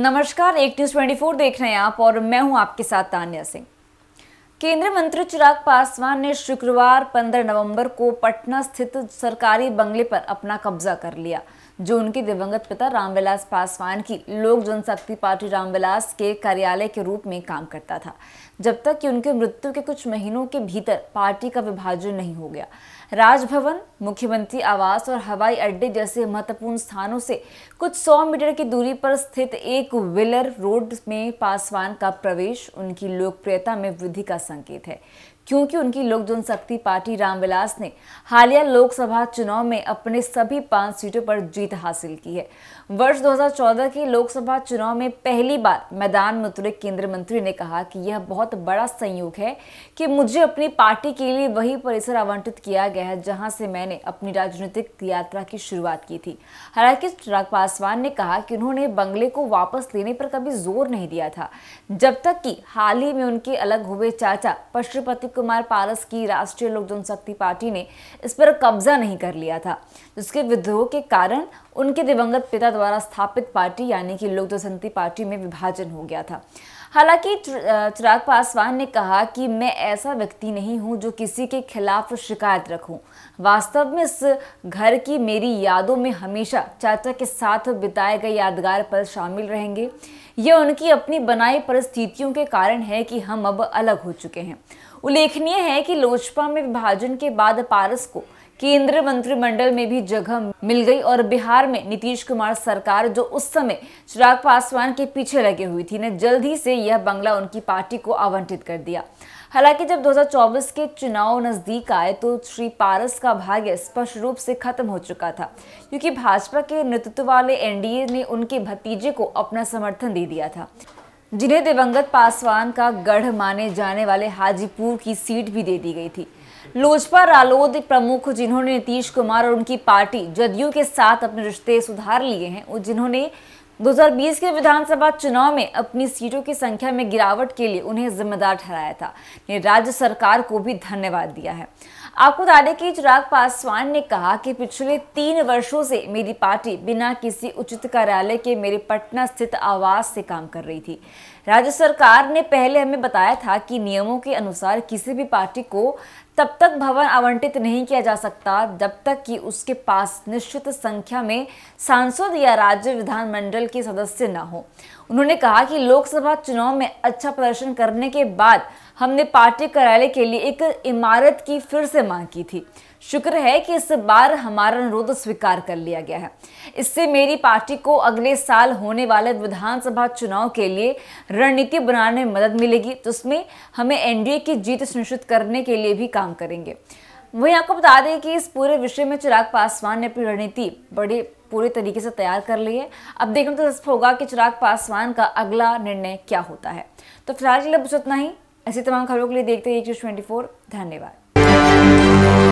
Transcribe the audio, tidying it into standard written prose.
नमस्कार, एक न्यूज़ 24 देख रहे हैं आप और मैं हूं आपके साथ तान्या सिंह। केंद्रीय मंत्री चिराग पासवान ने शुक्रवार 15 नवंबर को पटना स्थित सरकारी बंगले पर अपना कब्जा कर लिया, जो उनके दिवंगत पिता रामविलास पासवान की लोक जनशक्ति पार्टी रामविलास के कार्यालय के रूप में काम करता था, जब तक कि उनकी मृत्यु के कुछ महीनों के भीतर पार्टी का विभाजन नहीं हो गया। राजभवन, मुख्यमंत्री आवास और हवाई अड्डे जैसे महत्वपूर्ण स्थानों से कुछ 100 मीटर की दूरी पर स्थित एक व्हीलर रोड में पासवान का प्रवेश उनकी लोकप्रियता में वृद्धि का संकेत है, क्योंकि उनकी लोक जनशक्ति पार्टी रामविलास ने हालिया लोकसभा चुनाव में अपने सभी 5 सीटों पर जीत हासिल की है। वर्ष 2014 के लोकसभा चुनाव में पहली बार मैदान में उतरे केंद्रीय मंत्री ने कहा कि यह बहुत बड़ा संयोग है कि मुझे अपनी पार्टी के लिए वही परिसर आवंटित किया गया है जहां से मैंने अपनी राजनीतिक यात्रा की शुरुआत की थी। हालांकि चिराग पासवान ने कहा कि उन्होंने बंगले को वापस लेने पर कभी जोर नहीं दिया था, जब तक कि हाल ही में उनके अलग हुए चाचा पशुपति कुमार पारस की राष्ट्रीय लोक जनशक्ति पार्टी ने इस पर कब्जा नहीं कर लिया था, जिसके विद्रोह के कारण उनके दिवंगत पिता द्वारा स्थापित पार्टी यानी कि लोक जनशक्ति पार्टी में विभाजन हो गया था। हालांकि चिराग पासवान ने कहा कि मैं ऐसा व्यक्ति नहीं हूं जो किसी के खिलाफ शिकायत रखूं। वास्तव में इस घर की मेरी यादों में हमेशा चाचा के साथ बिताए गए यादगार पल शामिल रहेंगे। यह उनकी अपनी बनाई परिस्थितियों के कारण है कि हम अब अलग हो चुके हैं। उल्लेखनीय है कि लोजपा में विभाजन के बाद पारस को केंद्रीय मंत्रिमंडल में भी जगह मिल गई और बिहार में नीतीश कुमार सरकार, जो उस समय चिराग पासवान के पीछे लगी हुई थी, ने जल्द ही से यह बंगला उनकी पार्टी को आवंटित कर दिया। हालांकि जब 2024 के चुनाव नजदीक आए तो श्री पारस का भाग्य स्पष्ट रूप से खत्म हो चुका था, क्योंकि भाजपा के नेतृत्व वाले एनडीए ने उनके भतीजे को अपना समर्थन दे दिया था, जिन्हें दिवंगत पासवान का गढ़ माने जाने वाले हाजीपुर की सीट भी दे दी गई थी। लोजपा रालोद प्रमुख, जिन्होंने नीतीश कुमार और उनकी पार्टी जदयू के साथ अपने रिश्ते सुधार लिए हैं और जिन्होंने 2020 के विधानसभा चुनाव में अपनी सीटों की संख्या में गिरावट के लिए उन्हें जिम्मेदार ठहराया था, ने राज्य सरकार को भी धन्यवाद दिया है। आपको बता दें कि चिराग पासवान ने कहा कि पिछले 3 वर्षों से मेरी पार्टी बिना किसी उचित कार्यालय के मेरे पटना स्थित आवास से काम कर रही थी। राज्य सरकार ने पहले हमें बताया था कि नियमों के अनुसार किसी भी पार्टी को तब तक भवन आवंटित नहीं किया जा सकता जब तक कि उसके पास निश्चित संख्या में सांसद या राज्य विधानमंडल के सदस्य न हो। उन्होंने कहा कि लोकसभा चुनाव में अच्छा प्रदर्शन करने के बाद हमने पार्टी कार्यालय के लिए एक इमारत की फिर से मांग की थी। शुक्र है कि इस बार हमारा अनुरोध स्वीकार कर लिया गया है। इससे मेरी पार्टी को अगले साल होने वाले विधानसभा चुनाव के लिए रणनीति बनाने में मदद मिलेगी, जिसमें हमें एनडीए की जीत सुनिश्चित करने के लिए भी काम करेंगे। वहीं आपको बता दें कि इस पूरे विषय में चिराग पासवान ने अपनी रणनीति पूरे तरीके से तैयार कर ली है। अब देखना दिलचस्प होगा कि चिराग पासवान का अगला निर्णय क्या होता है। तो फिलहाल के लिए बस इतना ही। ऐसी तमाम खबरों के लिए देखते रहिए न्यूज़ 24। धन्यवाद।